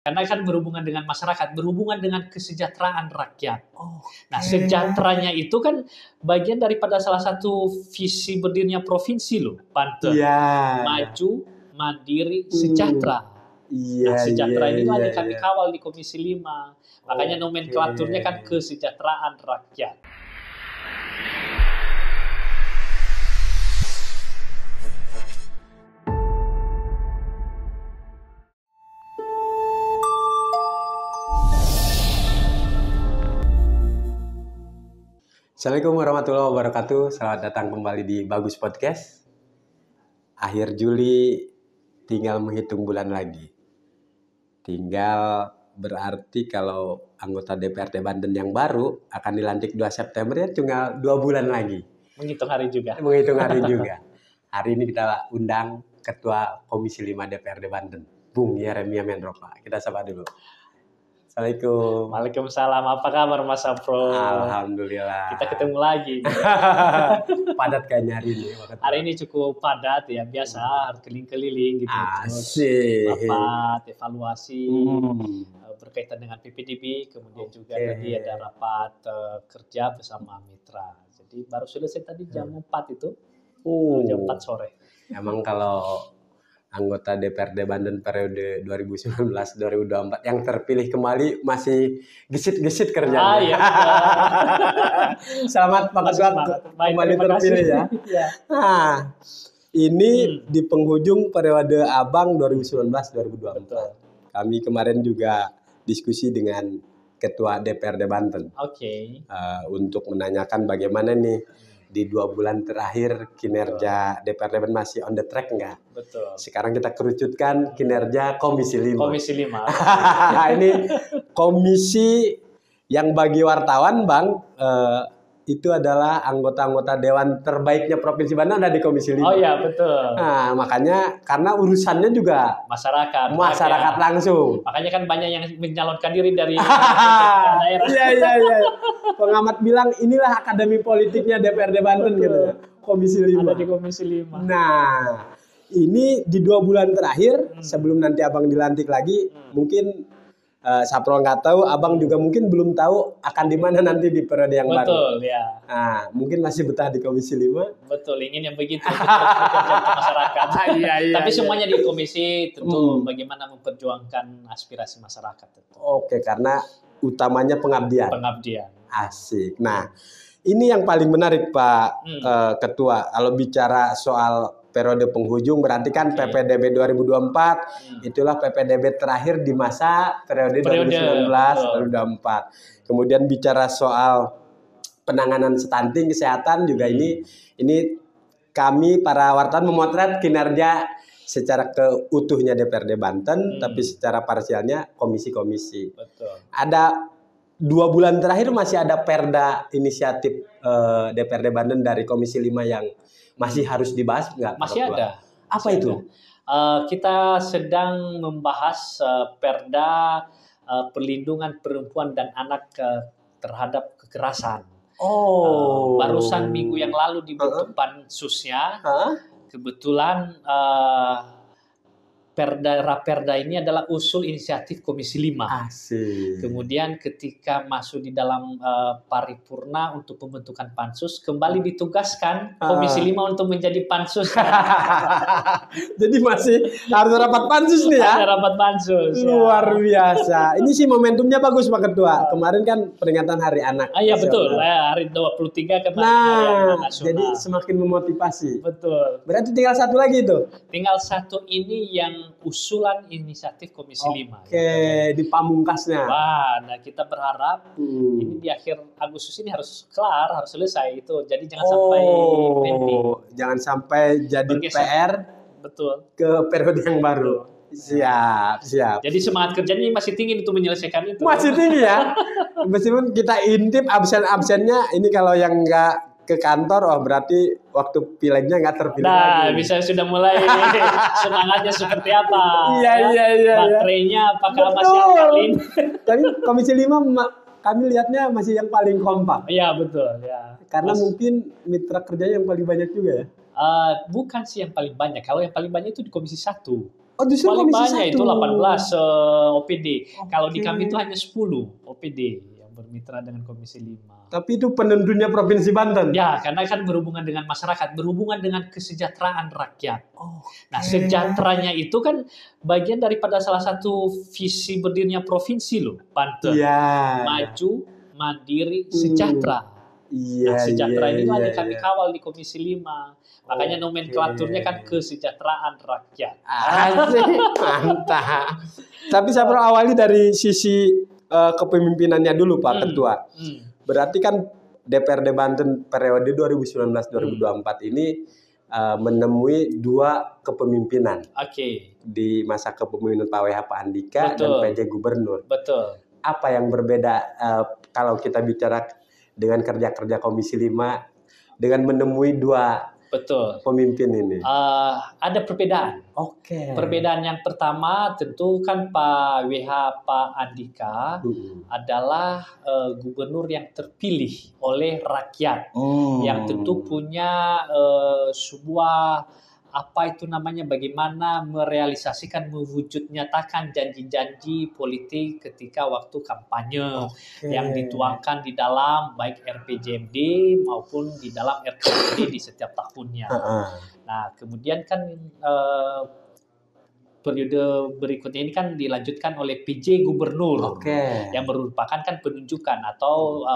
Karena kan berhubungan dengan masyarakat, berhubungan dengan kesejahteraan rakyat. Nah, Oke. sejahteranya itu kan bagian daripada salah satu visi berdirinya provinsi loh, Banten. Iya. Maju, mandiri, sejahtera. Iya, Nah, sejahtera ini iya, yang kami iya. kawal di Komisi 5. Makanya Oke. nomenklaturnya kan kesejahteraan rakyat. Assalamualaikum warahmatullahi wabarakatuh. Selamat datang kembali di Bagus Podcast. Akhir Juli tinggal menghitung bulan lagi. Tinggal berarti kalau anggota DPRD Banten yang baru akan dilantik 2 September ya tinggal 2 bulan lagi. Menghitung hari juga. Menghitung hari juga. Hari ini kita undang Ketua Komisi 5 DPRD Banten, Bung Yeremia Menropa. Kita sapa dulu. Assalamualaikum. Waalaikumsalam. Apa kabar Mas Afro? Alhamdulillah. Kita ketemu lagi. Padat kayaknya hari ini. Hari ini cukup padat ya, biasa keliling-keliling gitu. Asik. Rapat, evaluasi berkaitan dengan PPDB, kemudian juga tadi ada rapat kerja bersama mitra. Jadi baru selesai tadi jam 4 itu, jam 4 sore. Emang kalau anggota DPRD Banten periode 2019-2024 yang terpilih kembali masih gesit-gesit kerjanya. Iya. Selamat Pak Ketua kembali terpilih ya. Nah, ini di penghujung periode Abang 2019-2024. Kami kemarin juga diskusi dengan Ketua DPRD Banten. Untuk menanyakan bagaimana nih di 2 bulan terakhir kinerja DPRD Banten masih on the track nggak? Betul. Sekarang kita kerucutkan kinerja Komisi 5. Komisi 5. Ini komisi yang bagi wartawan Bang itu adalah anggota-anggota dewan terbaiknya Provinsi Banten ada di Komisi 5. Oh iya, betul. Nah, makanya karena urusannya juga masyarakat langsung. Makanya kan banyak yang menyalonkan diri dari daerah. Iya. Pengamat bilang inilah akademi politiknya DPRD Banten gitu. Komisi 5. Ada di Komisi 5. Nah, ini di 2 bulan terakhir sebelum nanti Abang dilantik lagi, mungkin Sapro nggak tahu, Abang juga mungkin belum tahu akan di mana nanti di periode yang baru. Betul, ya. Nah, mungkin masih betah di Komisi 5. Betul, ingin yang begitu untuk masyarakat. Iya. Tapi semuanya di komisi tentu bagaimana memperjuangkan aspirasi masyarakat tentu. Oke, karena utamanya pengabdian. Asik. Nah, ini yang paling menarik Pak Ketua. Kalau bicara soal periode penghujung berarti kan PPDB 2024 itulah PPDB terakhir di masa periode 2019-2024. Kemudian bicara soal penanganan stunting kesehatan juga ini kami para wartawan memotret kinerja secara keutuhnya DPRD Banten tapi secara parsialnya komisi-komisi. Betul. Ada 2 bulan terakhir masih ada perda inisiatif DPRD Banten dari Komisi 5 yang masih harus dibahas nggak? Masih ada. Apa itu? Kita sedang membahas perda perlindungan perempuan dan anak terhadap kekerasan. Barusan minggu yang lalu dibentuk pansusnya. Kebetulan Raperda ini adalah usul inisiatif Komisi 5. Asik. Kemudian ketika masuk di dalam paripurna untuk pembentukan pansus, kembali ditugaskan Komisi 5 untuk menjadi pansus. Jadi masih harus rapat pansus nih ya? Ada rapat pansus. Luar biasa. Ini sih momentumnya bagus Pak Ketua. Kemarin kan peringatan Hari Anak. Iya betul. Hari 23 kemarin Hari Anak Nasional. Jadi semakin memotivasi. Betul. Berarti tinggal satu lagi itu? Tinggal satu ini yang usulan inisiatif Komisi 5. Oke, di pamungkasnya. Wah, nah kita berharap ini di akhir Agustus ini harus kelar, harus selesai itu. Jadi jangan sampai pending. Jangan sampai jadi Bergeser. PR. Betul. Ke periode yang baru. Siap. Jadi semangat kerjanya masih tinggi untuk menyelesaikan itu. Masih tinggi ya. Meskipun kita intip absen-absennya ini kalau yang nggak ke kantor, berarti waktu pileknya nggak terpilih lagi. Bisa sudah mulai semangatnya seperti apa? Iya. Baterainya apakah masih alkalin? Tapi Komisi 5 kami lihatnya masih yang paling kompak. Iya betul. Ya. Karena mungkin mitra kerjanya yang paling banyak juga ya. Bukan sih yang paling banyak. Kalau yang paling banyak itu di Komisi 1. Oh, justru Paling komisi banyak 1. itu 18 OPD. Kalau di Oke. kami itu hanya 10 OPD yang bermitra dengan Komisi 5. Tapi itu penentunya Provinsi Banten. Ya, karena kan berhubungan dengan masyarakat, berhubungan dengan kesejahteraan rakyat. Oke. Nah, sejahteranya itu kan bagian daripada salah satu visi berdirinya provinsi loh, Banten. Iya. Maju, mandiri, sejahtera. Iya, Nah, sejahtera ini iya, yang kami iya. kawal di Komisi 5. Makanya Oke. nomenklaturnya kan kesejahteraan rakyat. Asik, mantap. Tapi saya perlu awali dari sisi kepemimpinannya dulu, Pak Ketua. Berarti kan DPRD Banten periode 2019-2024 ini menemui 2 kepemimpinan Oke, di masa kepemimpinan Pak WH Pak Andika dan Betul. PJ Gubernur. betul. Apa yang berbeda kalau kita bicara dengan kerja-kerja Komisi 5 dengan menemui 2 Betul. pemimpin ini? Ada perbedaan. Oke. Perbedaan yang pertama tentu kan Pak WH Pak Andika adalah gubernur yang terpilih oleh rakyat, yang tentu punya sebuah bagaimana merealisasikan, mewujud nyatakan janji-janji politik ketika waktu kampanye yang dituangkan di dalam baik RPJMD maupun di dalam RKPD di setiap tahunnya. Nah, kemudian kan periode berikutnya ini kan dilanjutkan oleh PJ Gubernur yang merupakan kan penunjukan atau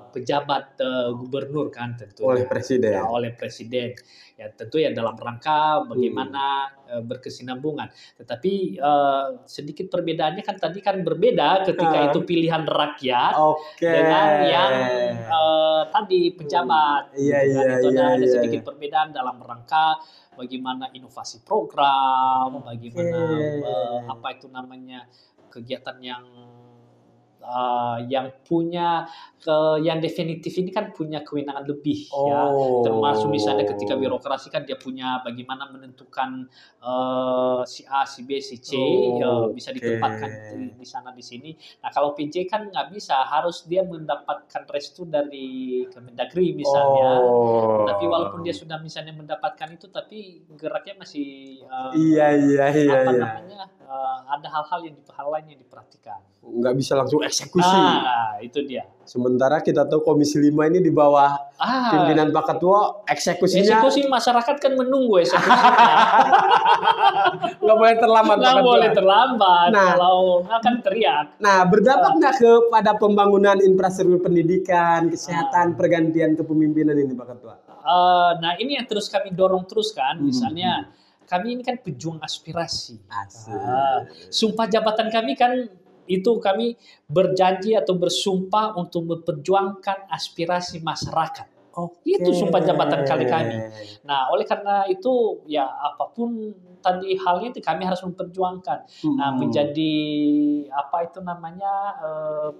pejabat gubernur kan tentu oleh presiden. Ya, oleh presiden. Ya tentu ya dalam rangka bagaimana berkesinambungan. Tetapi sedikit perbedaannya kan tadi kan berbeda ketika itu pilihan rakyat dengan yang tadi pejabat. Itu ada sedikit perbedaan dalam rangka bagaimana inovasi program, bagaimana kegiatan yang punya yang definitif ini kan punya kewenangan lebih ya, termasuk misalnya ketika birokrasi kan dia punya bagaimana menentukan si A, si B, si C bisa ditempatkan di sana di sini. Nah kalau PJ kan nggak bisa, harus dia mendapatkan restu dari Kemendagri misalnya. Tapi walaupun dia sudah misalnya mendapatkan itu, tapi geraknya masih ada hal-hal lain yang diperhatikan. Nggak bisa langsung eksekusi. Itu dia. Sementara kita tahu Komisi 5 ini di bawah pimpinan Pak Ketua, eksekusi masyarakat kan menunggu eksekusinya. Nggak boleh terlambat. Nggak boleh terlambat. Kalau nggak kan teriak. Nah, berdampak nggak kepada pembangunan infrastruktur pendidikan, kesehatan, pergantian kepemimpinan ini Pak Ketua? Nah, ini yang terus kami dorong terus kan. Misalnya kami ini kan pejuang aspirasi. Sumpah jabatan kami kan itu kami berjanji atau bersumpah untuk memperjuangkan aspirasi masyarakat. Itu sumpah jabatan kami. Nah, oleh karena itu ya apapun tadi halnya itu kami harus memperjuangkan. Nah, menjadi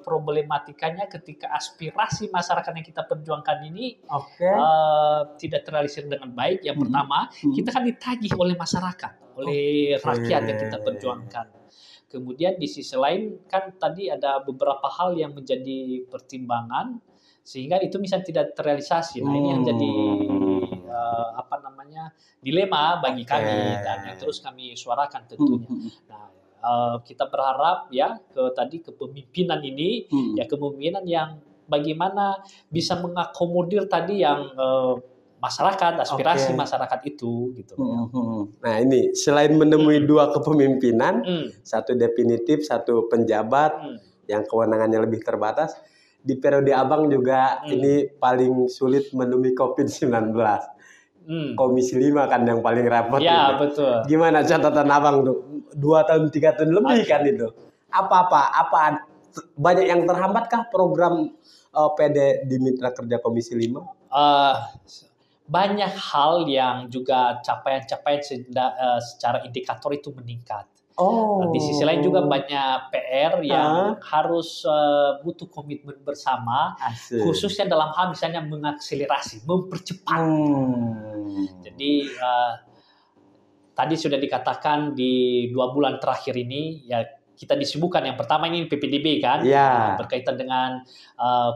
problematikanya ketika aspirasi masyarakat yang kita perjuangkan ini tidak terrealisir dengan baik. Yang pertama, kita kan ditagih oleh masyarakat, oleh rakyat yang kita perjuangkan. Kemudian di sisi lain kan tadi ada beberapa hal yang menjadi pertimbangan sehingga itu misalnya tidak terrealisasi. Nah, ini yang jadi dilema bagi kami dan yang terus kami suarakan tentunya. Nah, kita berharap ya kepemimpinan ini ya kepemimpinan yang bagaimana bisa mengakomodir tadi yang masyarakat, aspirasi masyarakat itu gitu. Nah, ini selain menemui 2 kepemimpinan, satu definitif, satu penjabat yang kewenangannya lebih terbatas, di periode Abang juga ini paling sulit menemui COVID-19. Komisi 5 kan yang paling repot. Ya, betul. Gimana catatan Abang tuh? 2 tahun, 3 tahun lebih kan itu. Apa banyak yang terhambat kah program PD di Mitra Kerja Komisi 5? Banyak hal yang juga capaian-capaian secara indikator itu meningkat. Di sisi lain juga banyak PR yang harus butuh komitmen bersama, khususnya dalam hal misalnya mengakselerasi, mempercepat. Jadi tadi sudah dikatakan di 2 bulan terakhir ini ya kita disibukkan. Yang pertama ini PPDB kan, berkaitan dengan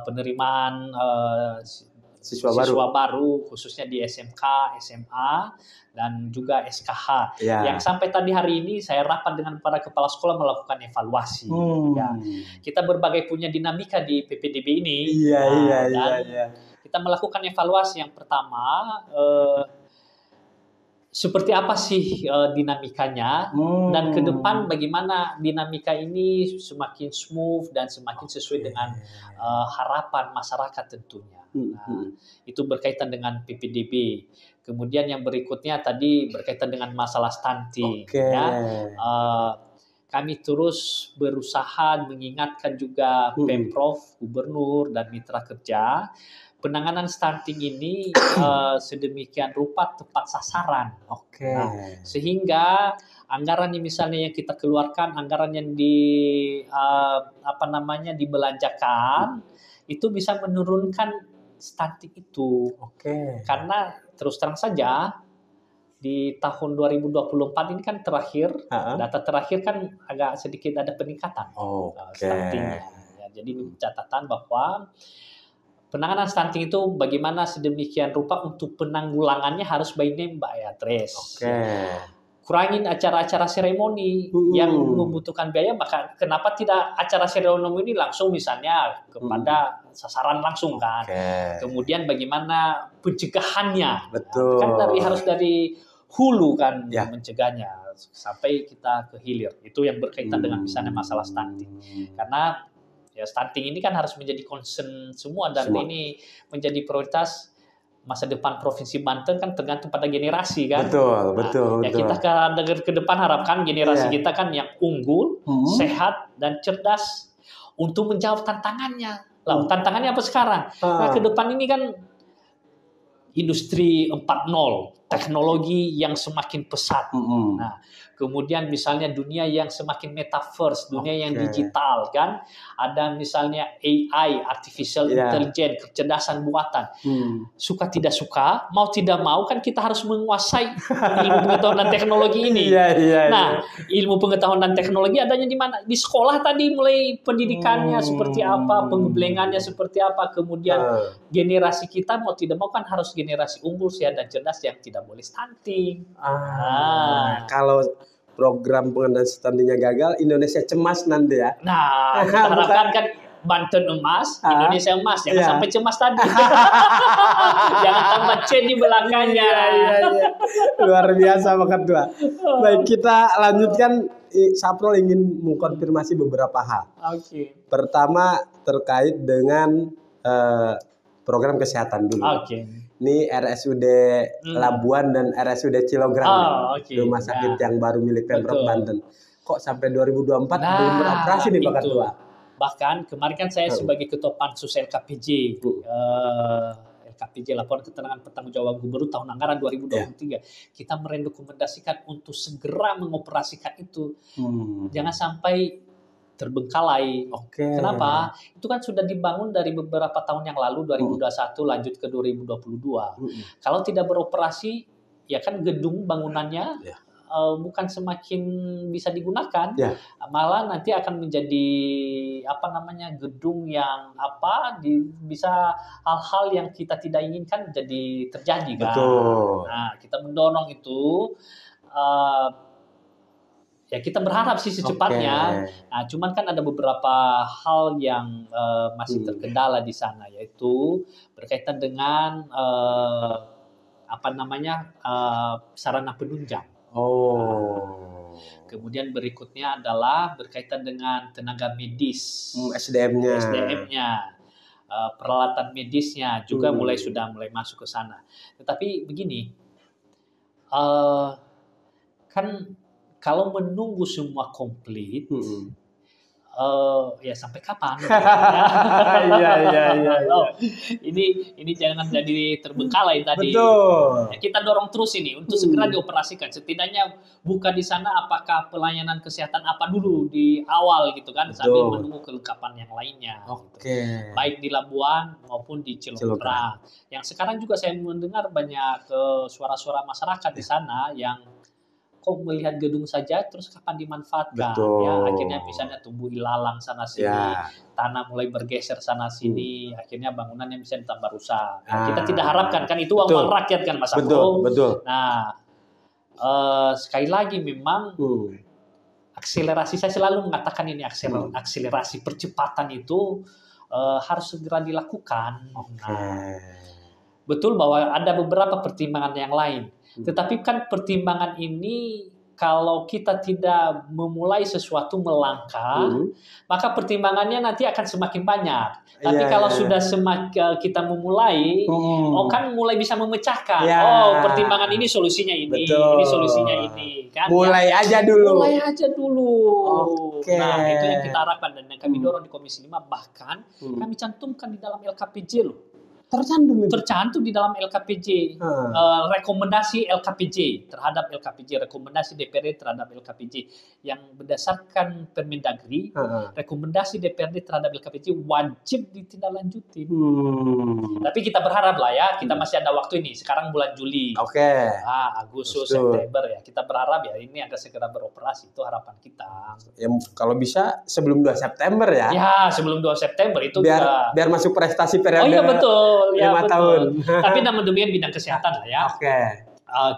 penerimaan siswa baru. siswa baru khususnya di SMK, SMA dan juga SKH. Ya. Yang sampai tadi hari ini saya rapat dengan para kepala sekolah melakukan evaluasi. Ya. Kita berbagai punya dinamika di PPDB ini. Iya, iya, dan iya. kita melakukan evaluasi yang pertama seperti apa sih dinamikanya dan ke depan bagaimana dinamika ini semakin smooth dan semakin sesuai dengan harapan masyarakat tentunya. Nah, itu berkaitan dengan PPDB. Kemudian yang berikutnya tadi berkaitan dengan masalah stunting. Ya. Kami terus berusaha mengingatkan juga Pemprov, Gubernur, dan mitra kerja penanganan stunting ini sedemikian rupa tepat sasaran. Nah, sehingga anggaran yang misalnya yang kita keluarkan, anggaran yang dibelanjakan itu bisa menurunkan stunting itu. Karena terus terang saja di tahun 2024 ini kan terakhir, data terakhir kan agak sedikit ada peningkatan stuntingnya. Ya, jadi ini catatan bahwa penanganan stunting itu bagaimana sedemikian rupa untuk penanggulangannya harus by name by address. Kurangin acara-acara seremoni yang membutuhkan biaya, maka kenapa tidak acara seremoni ini langsung misalnya kepada sasaran langsung kan. Kemudian bagaimana pencegahannya. Betul. Kan harus dari hulu kan mencegahnya sampai kita ke hilir. Itu yang berkaitan dengan misalnya masalah stunting. Karena ya stunting ini kan harus menjadi concern semua dan ini menjadi prioritas masa depan Provinsi Banten kan tergantung pada generasi kan. Betul. Ya kita ke depan harapkan generasi kita kan yang unggul, sehat dan cerdas untuk menjawab tantangannya. Lah, tantangannya apa sekarang? Nah, ke depan ini kan industri 4.0, teknologi yang semakin pesat. Nah, kemudian misalnya dunia yang semakin metaverse, dunia yang digital kan. Ada misalnya AI, artificial intelligence, kecerdasan buatan. Suka tidak suka, mau tidak mau kan kita harus menguasai ilmu pengetahuan dan teknologi ini. Nah, ilmu pengetahuan dan teknologi adanya di mana? Di sekolah tadi mulai pendidikannya seperti apa, pengembelengannya seperti apa, kemudian generasi kita mau tidak mau kan harus generasi unggul, sehat dan cerdas yang tidak boleh stunting. Kalau program pengendalian stuntingnya gagal, Indonesia cemas nanti ya. Nah, kita harapkan kan Banten emas, Indonesia emas, jangan sampai cemas tadi. Jangan tambah C di belakangnya. Luar biasa Pak Ketua. Baik, kita lanjutkan. Saprol ingin mengkonfirmasi beberapa hal. Pertama terkait dengan program kesehatan dulu. Ini RSUD Labuan dan RSUD Cilograng, rumah sakit yang baru milik Pemprov Banten. Kok sampai 2024 belum beroperasi nih Pak Ketua? Bahkan kemarin kan saya sebagai Ketua Pansus LKPJ, Laporan Keterangan Pertanggungjawaban Gubernur tahun anggaran 2023, kita merekomendasikan untuk segera mengoperasikan itu. Jangan sampai terbengkalai. Kenapa? Itu kan sudah dibangun dari beberapa tahun yang lalu, 2021 lanjut ke 2022. Kalau tidak beroperasi, ya kan gedung bangunannya bukan semakin bisa digunakan, malah nanti akan menjadi gedung yang bisa hal-hal yang kita tidak inginkan jadi terjadi kan. Nah, kita mendorong itu. Ya kita berharap sih secepatnya. Nah, cuman kan ada beberapa hal yang masih terkendala di sana, yaitu berkaitan dengan sarana penunjang. Kemudian berikutnya adalah berkaitan dengan tenaga medis, SDM-nya, peralatan medisnya juga sudah mulai masuk ke sana. Tetapi begini, kan kalau menunggu semua komplit, ya sampai kapan? Ini jangan jadi terbengkalai tadi. Ya, kita dorong terus ini untuk segera dioperasikan. Setidaknya buka di sana apakah pelayanan kesehatan apa dulu di awal gitu kan, sambil menunggu kelengkapan yang lainnya. Gitu. Baik di Labuan maupun di Cilograng. Yang sekarang juga saya mendengar banyak suara-suara masyarakat di sana yang kok melihat gedung saja terus kapan dimanfaatkan. Betul. Ya akhirnya misalnya tumbuh ilalang sana sini, Ya. tanah mulai bergeser sana sini, akhirnya bangunannya bisa ditambah rusak. Nah, kita Ah. tidak harapkan, kan itu uang Betul. rakyat kan Mas Betul, Afro. betul. Nah, sekali lagi memang akselerasi, saya selalu mengatakan ini akselerasi percepatan itu harus segera dilakukan. Nah, betul bahwa ada beberapa pertimbangan yang lain, tetapi kan pertimbangan ini kalau kita tidak memulai sesuatu melangkah, maka pertimbangannya nanti akan semakin banyak. Tapi kalau sudah semakin kita memulai, kan mulai bisa memecahkan. Pertimbangan ini solusinya ini, ini solusinya ini. Kan, mulai aja dulu. Mulai aja dulu. Nah, itu yang kita harapkan dan yang kami dorong di Komisi 5, bahkan kami cantumkan di dalam LKPJ loh. Tercantum di dalam LKPJ, rekomendasi LKPJ terhadap LKPJ, rekomendasi DPRD terhadap LKPJ yang berdasarkan Permendagri, rekomendasi DPRD terhadap LKPJ wajib ditindaklanjuti. Tapi kita berharap lah ya, kita masih ada waktu ini. Sekarang bulan Juli, Agustus, September ya. Kita berharap ya ini akan segera beroperasi. Itu harapan kita. Ya, kalau bisa sebelum 2 September ya. Ya, sebelum 2 September itu biar masuk prestasi periode. Oh iya betul. 5 tahun. Tapi namun demikian bidang kesehatan lah ya.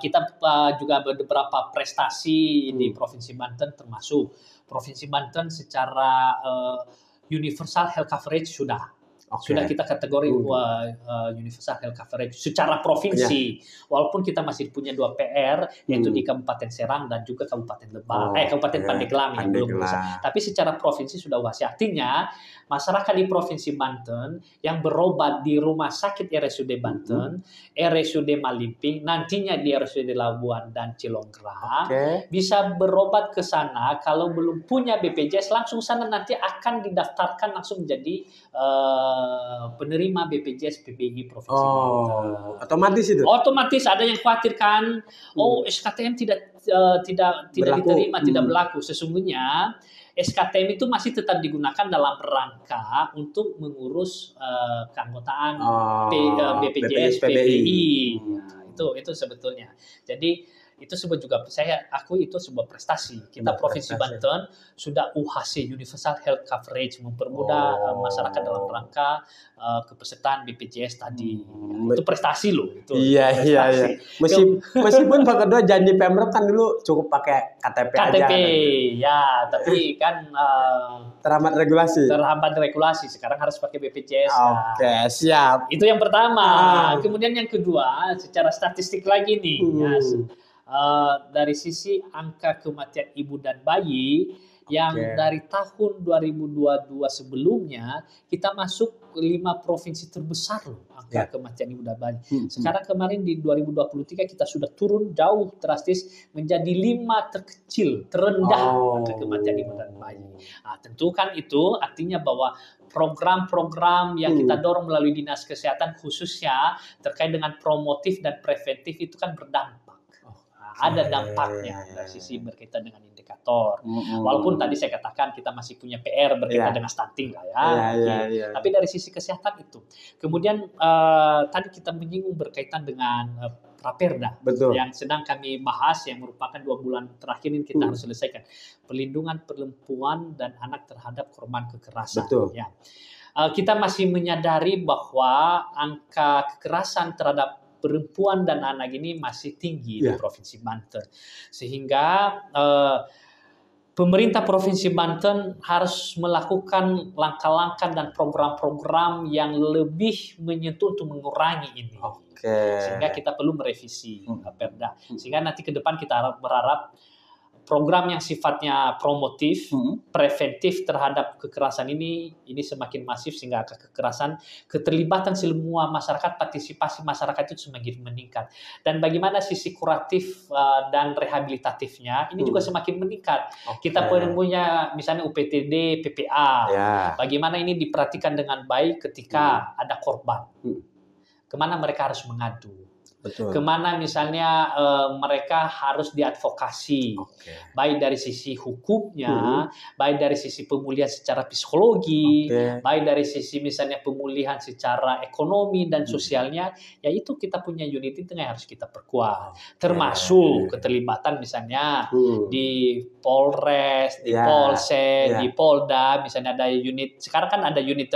Kita juga beberapa prestasi di Provinsi Banten, termasuk Provinsi Banten secara universal health coverage sudah kita kategori universal health coverage secara provinsi. Walaupun kita masih punya 2 PR, yaitu di Kabupaten Serang dan juga Kabupaten Lebak, Kabupaten Pandeglang yang belum bisa. Tapi secara provinsi sudah UHC. Artinya masyarakat di Provinsi Banten yang berobat di Rumah Sakit RSUD Banten, RSUD Malimping, nantinya di RSUD Labuan dan Cilonggra, bisa berobat ke sana. Kalau belum punya BPJS, langsung sana nanti akan didaftarkan langsung menjadi penerima BPJS PBI Provinsi Banten. Otomatis itu? Otomatis. Ada yang khawatir kan, SKTM tidak diterima, tidak berlaku. Sesungguhnya SKTM itu masih tetap digunakan dalam rangka untuk mengurus keanggotaan BPJS PBI. Nah, itu sebetulnya. Jadi itu sebuah itu sebuah prestasi. Kita Provinsi Banten sudah UHC Universal Health Coverage, mempermudah masyarakat dalam rangka kepesertaan BPJS tadi. Itu prestasi loh. Iya. Meskipun Pak Ketua janji Pemprov kan dulu cukup pakai KTP aja. Ya, tapi kan terhambat regulasi. Sekarang harus pakai BPJS. Siap. Itu yang pertama. Kemudian yang kedua, secara statistik lagi nih. Dari sisi angka kematian ibu dan bayi yang dari tahun 2022 sebelumnya kita masuk 5 provinsi terbesar loh angka kematian ibu dan bayi. Sekarang kemarin di 2023 kita sudah turun jauh drastis menjadi 5 terendah angka kematian ibu dan bayi. Nah, tentu kan itu artinya bahwa program-program yang kita dorong melalui Dinas Kesehatan khususnya terkait dengan promotif dan preventif itu kan berdampak. Ada dampaknya dari sisi berkaitan dengan indikator. Walaupun tadi saya katakan kita masih punya PR berkaitan dengan stunting lah ya. Tapi dari sisi kesehatan itu. Kemudian tadi kita menyinggung berkaitan dengan Raperda yang sedang kami bahas, yang merupakan 2 bulan terakhir ini kita harus selesaikan. Perlindungan perempuan dan anak terhadap korban kekerasan. Ya. Kita masih menyadari bahwa angka kekerasan terhadap perempuan dan anak ini masih tinggi di Provinsi Banten. Sehingga pemerintah Provinsi Banten harus melakukan langkah-langkah dan program-program yang lebih menyentuh untuk mengurangi ini. Sehingga kita perlu merevisi Perda. Sehingga nanti ke depan kita berharap program yang sifatnya promotif, preventif terhadap kekerasan ini semakin masif sehingga kekerasan, keterlibatan semua masyarakat, partisipasi masyarakat itu semakin meningkat. Dan bagaimana sisi kuratif dan rehabilitatifnya ini juga semakin meningkat. Kita punya misalnya UPTD, PPA. Bagaimana ini diperhatikan dengan baik ketika ada korban. Kemana mereka harus mengadu. Betul. Kemana misalnya mereka harus diadvokasi, baik dari sisi hukumnya, baik dari sisi pemulihan secara psikologi, baik dari sisi misalnya pemulihan secara ekonomi dan sosialnya, ya itu kita punya unit itu yang harus kita perkuat. Termasuk keterlibatan misalnya di Polres, di Polsek, di Polda, misalnya ada unit, sekarang kan ada unit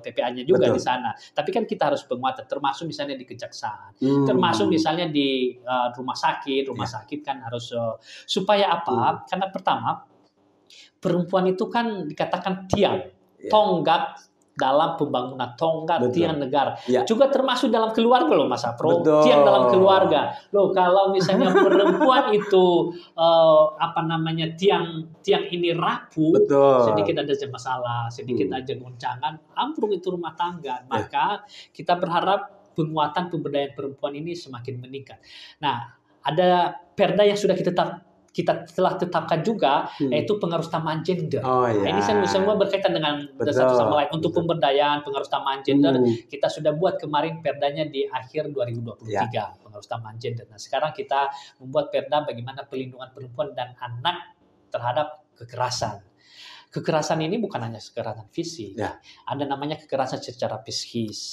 PPA-nya juga di sana. Tapi kan kita harus penguatan, termasuk misalnya di kejaksaan. Termasuk misalnya di rumah sakit kan harus supaya apa? Karena pertama perempuan itu kan dikatakan tiang, tonggak dalam pembangunan, tonggak tiang negara. Juga termasuk dalam keluarga loh Mas Apro, tiang dalam keluarga. Loh kalau misalnya perempuan itu tiang ini rapuh, sedikit ada masalah, sedikit aja goncangan, ambruk itu rumah tangga. Maka kita berharap penguatan pemberdayaan perempuan ini semakin meningkat. Nah, ada perda yang sudah kita telah tetapkan juga, yaitu pengarusutamaan gender. Nah, ini semua berkaitan dengan satu sama lain. Untuk pemberdayaan, pengarusutamaan gender, kita sudah buat kemarin perdanya di akhir 2023, pengarusutamaan gender. Nah, sekarang kita membuat perda bagaimana pelindungan perempuan dan anak terhadap kekerasan. Kekerasan ini bukan hanya kekerasan fisik, ada namanya kekerasan secara psikis,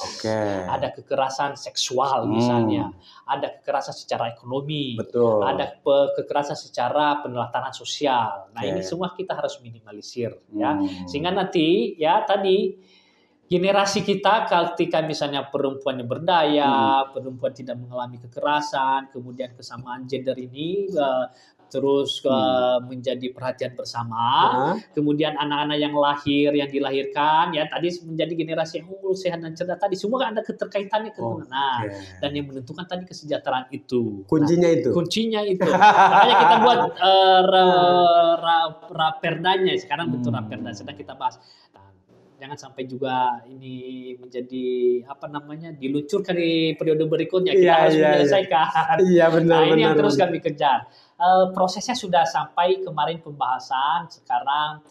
ada kekerasan seksual misalnya, ada kekerasan secara ekonomi, ada kekerasan secara penelatanan sosial. Nah ini semua kita harus minimalisir, ya, sehingga nanti ya tadi generasi kita ketika misalnya perempuannya berdaya, perempuan tidak mengalami kekerasan, kemudian kesamaan gender ini terus menjadi perhatian bersama. Kemudian anak-anak yang dilahirkan ya tadi menjadi generasi yang unggul, sehat dan cerdas tadi semua ada keterkaitannya dan yang menentukan tadi kesejahteraan itu. Kuncinya itu. Makanya kita buat raperdanya sekarang bentuk raperda sedang kita bahas. Jangan sampai juga ini menjadi diluncurkan di periode berikutnya, kita harus menyelesaikan. Benar, nah ini yang terus kami kejar. Prosesnya sudah sampai kemarin pembahasan, sekarang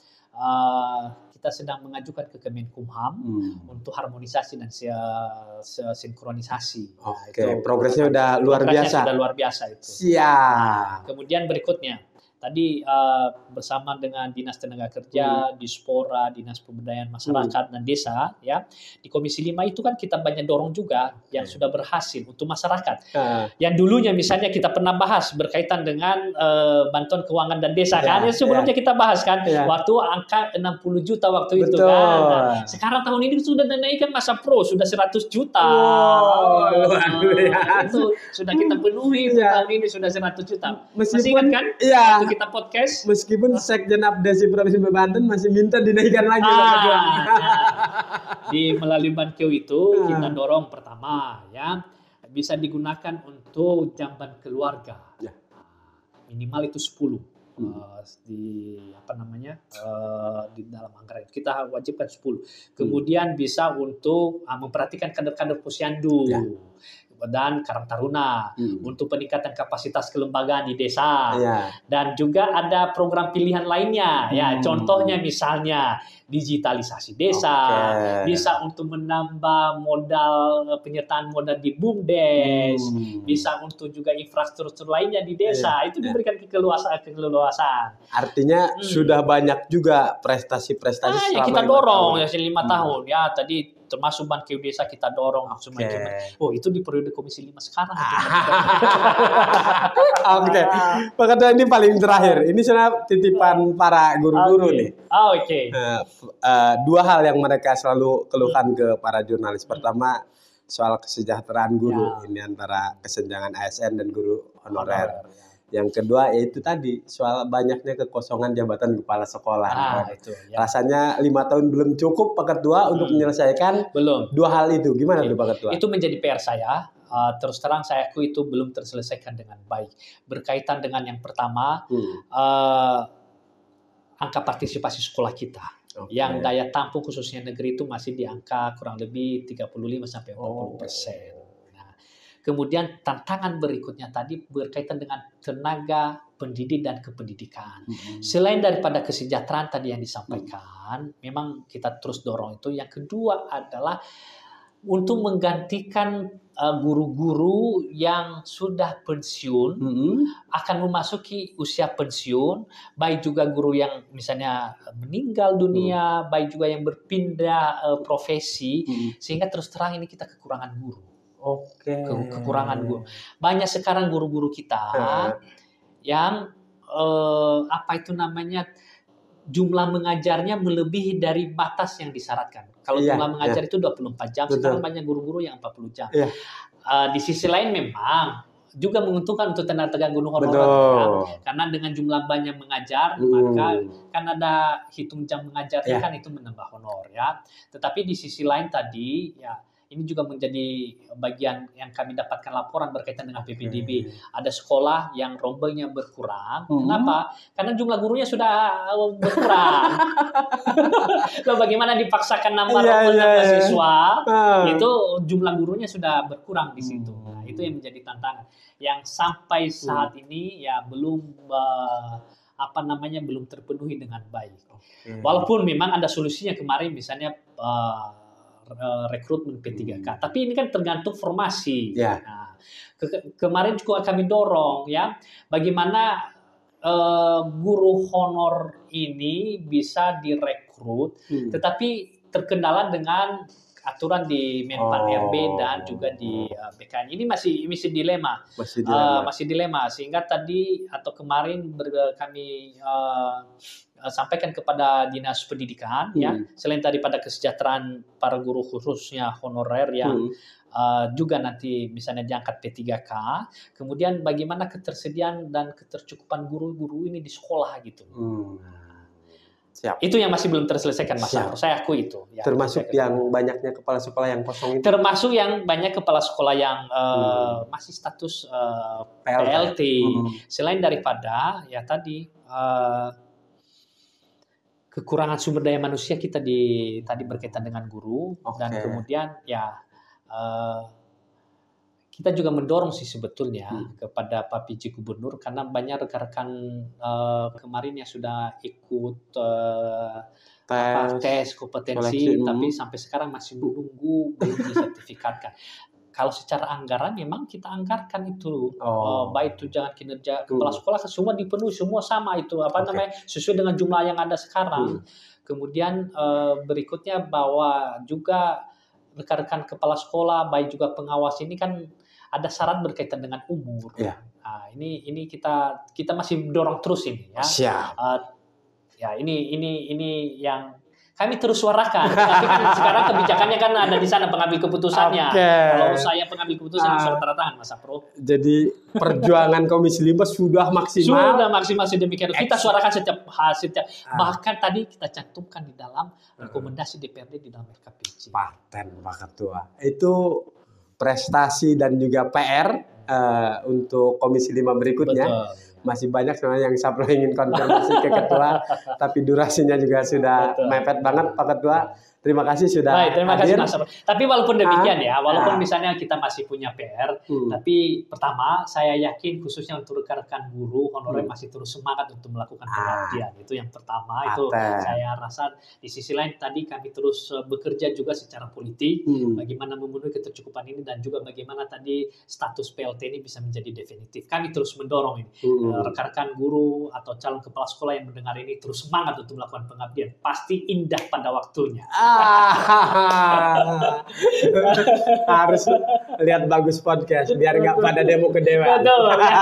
kita sedang mengajukan ke Kemenkumham untuk harmonisasi dan sinkronisasi. Progresnya sudah luar biasa itu. Siap. Kemudian berikutnya tadi bersama dengan Dinas Tenaga Kerja, Dispora, Dinas Pemberdayaan Masyarakat dan Desa, ya di Komisi 5 itu kan kita banyak dorong juga yang sudah berhasil untuk masyarakat. Yang dulunya misalnya kita pernah bahas berkaitan dengan bantuan keuangan dan desa kan, sebelumnya kita bahas kan, waktu angka 60 juta waktu itu kan. Nah, sekarang tahun ini sudah dinaikkan Masa Pro sudah 100 juta. Itu sudah kita penuhi tahun ini sudah 100 juta. Masih ingat kan? Kita podcast meskipun Sekjen Abdesi Provinsi Banten masih minta dinaikkan lagi di melalui Bankeu itu kita dorong pertama ya bisa digunakan untuk jamban keluarga minimal itu 10 di di dalam anggaran kita wajibkan 10 kemudian bisa untuk memperhatikan kader-kader posyandu dan Karang Taruna untuk peningkatan kapasitas kelembagaan di desa dan juga ada program pilihan lainnya ya contohnya misalnya digitalisasi desa bisa untuk menambah modal penyertaan modal di BUMDes bisa untuk juga infrastruktur lainnya di desa itu diberikan keleluasaan artinya sudah banyak juga prestasi-prestasi kita dorong ya 5 tahun ya tadi termasuk Bankeu Desa kita dorong itu di periode Komisi 5 sekarang. Pak Ketua ini paling terakhir. Ini sebenarnya titipan para guru-guru nih. Dua hal yang mereka selalu keluhkan ke para jurnalis. Pertama soal kesejahteraan guru ini antara kesenjangan ASN dan guru honorer. Yang kedua yaitu tadi soal banyaknya kekosongan jabatan kepala sekolah. Rasanya 5 tahun belum cukup Pak Ketua untuk menyelesaikan dua hal itu. Gimana tuh Pak Ketua? Itu menjadi PR saya. Terus terang saya akui itu belum terselesaikan dengan baik. Berkaitan dengan yang pertama, angka partisipasi sekolah kita. Yang daya tampung khususnya negeri itu masih di angka kurang lebih 35-40%. Kemudian tantangan berikutnya tadi berkaitan dengan tenaga pendidik dan kependidikan. Selain daripada kesejahteraan tadi yang disampaikan, memang kita terus dorong itu. Yang kedua adalah untuk menggantikan guru-guru yang sudah pensiun, akan memasuki usia pensiun, baik juga guru yang misalnya meninggal dunia, baik juga yang berpindah profesi, sehingga terus terang ini kita kekurangan guru. Kekurangan guru. Banyak sekarang guru-guru kita yang jumlah mengajarnya melebihi dari batas yang disyaratkan. Kalau jumlah mengajar itu 24 jam, sekarang banyak guru-guru yang 40 jam. Di sisi lain memang juga menguntungkan untuk tenaga guru honorer ya. Karena dengan jumlah banyak mengajar, maka kan ada hitung jam mengajarnya kan itu menambah honor ya. Tetapi di sisi lain tadi ya, ini juga menjadi bagian yang kami dapatkan laporan berkaitan dengan PPDB. Ada sekolah yang rombelnya berkurang. Kenapa? Karena jumlah gurunya sudah berkurang. Lalu bagaimana dipaksakan nambah rombelnya mahasiswa, itu jumlah gurunya sudah berkurang di situ. Nah, itu yang menjadi tantangan. Yang sampai saat ini ya belum belum terpenuhi dengan baik. Walaupun memang ada solusinya kemarin, misalnya rekrutmen P3K. Tapi ini kan tergantung formasi. Nah, kemarin juga kami dorong ya, bagaimana guru honor ini bisa direkrut, tetapi terkendala dengan aturan di Menpan RB dan juga di BKN. Ini masih dilema. Masih dilema. Sehingga tadi atau kemarin kami sampaikan kepada Dinas Pendidikan ya, selain tadi pada kesejahteraan para guru khususnya honorer yang juga nanti misalnya diangkat P3K, kemudian bagaimana ketersediaan dan ketercukupan guru-guru ini di sekolah gitu. Siap. Itu yang masih belum terselesaikan, Mas. Saya akui itu. Ya, termasuk yang banyaknya kepala sekolah yang kosong itu. Termasuk yang banyak kepala sekolah yang masih status PLT. Selain daripada ya tadi kekurangan sumber daya manusia kita tadi berkaitan dengan guru, dan kemudian ya kita juga mendorong sih sebetulnya kepada Pak PJ Gubernur, karena banyak rekan-rekan kemarin yang sudah ikut tes kompetensi, tapi sampai sekarang masih menunggu belum disertifikatkan. Kalau secara anggaran memang kita anggarkan itu, baik tunjangan kinerja kepala sekolah semua dipenuhi, semua sama itu sesuai dengan jumlah yang ada sekarang. Kemudian berikutnya bahwa juga rekan-rekan kepala sekolah, baik juga pengawas ini kan ada syarat berkaitan dengan umur. Nah, ini kita masih dorong terus ini ya. Ya ini yang kami terus suarakan, tapi kan sekarang kebijakannya kan ada di sana pengambil keputusannya. Kalau saya pengambil keputusan sudah tanda tangan, Mas Apro. Jadi perjuangan Komisi 5 sudah maksimal. Sudah maksimal sedemikian. Kita suarakan setiap bahkan tadi kita cantumkan di dalam rekomendasi DPRD di dalam RKPC. Paten Pak Ketua. Itu prestasi dan juga PR untuk Komisi 5 berikutnya. Betul. Masih banyak sebenarnya yang saya ingin konfirmasi ke Ketua, tapi durasinya juga sudah mepet banget Pak Ketua. Terima kasih sudah hadir. Terima kasih Mas. Tapi walaupun demikian ya, walaupun misalnya kita masih punya PR, tapi pertama saya yakin khususnya untuk rekan-rekan guru honorer masih terus semangat untuk melakukan pengabdian. Itu yang pertama. Itu saya rasa di sisi lain tadi kami terus bekerja juga secara politik, bagaimana memenuhi ketercukupan ini dan juga bagaimana tadi status PLT ini bisa menjadi definitif. Kami terus mendorong ini. Rekan-rekan guru atau calon kepala sekolah yang mendengar ini terus semangat untuk melakukan pengabdian. Pasti indah pada waktunya. Harus lihat Bagus Podcast biar nggak pada demo ke Dewan. Betul. Ya.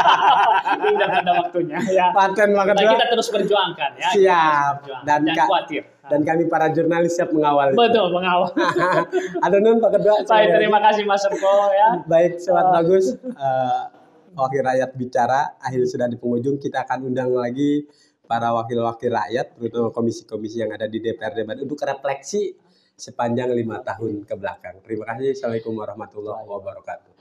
Indah pada waktunya. Ya. Paten banget. Dan kita terus berjuangkan ya. Siap. Dan khawatir. Dan kami para jurnalis siap mengawal. Betul, mengawal. Ada nun Pak Ketua. Baik, terima kasih Mas Serko ya. Baik, sobat Bagus. Wakil rakyat bicara, akhir sudah di penghujung. Kita akan undang lagi para wakil-wakil rakyat, terutama komisi-komisi yang ada di DPRD Banten untuk refleksi sepanjang 5 tahun ke belakang. Terima kasih. Assalamualaikum warahmatullahi wabarakatuh.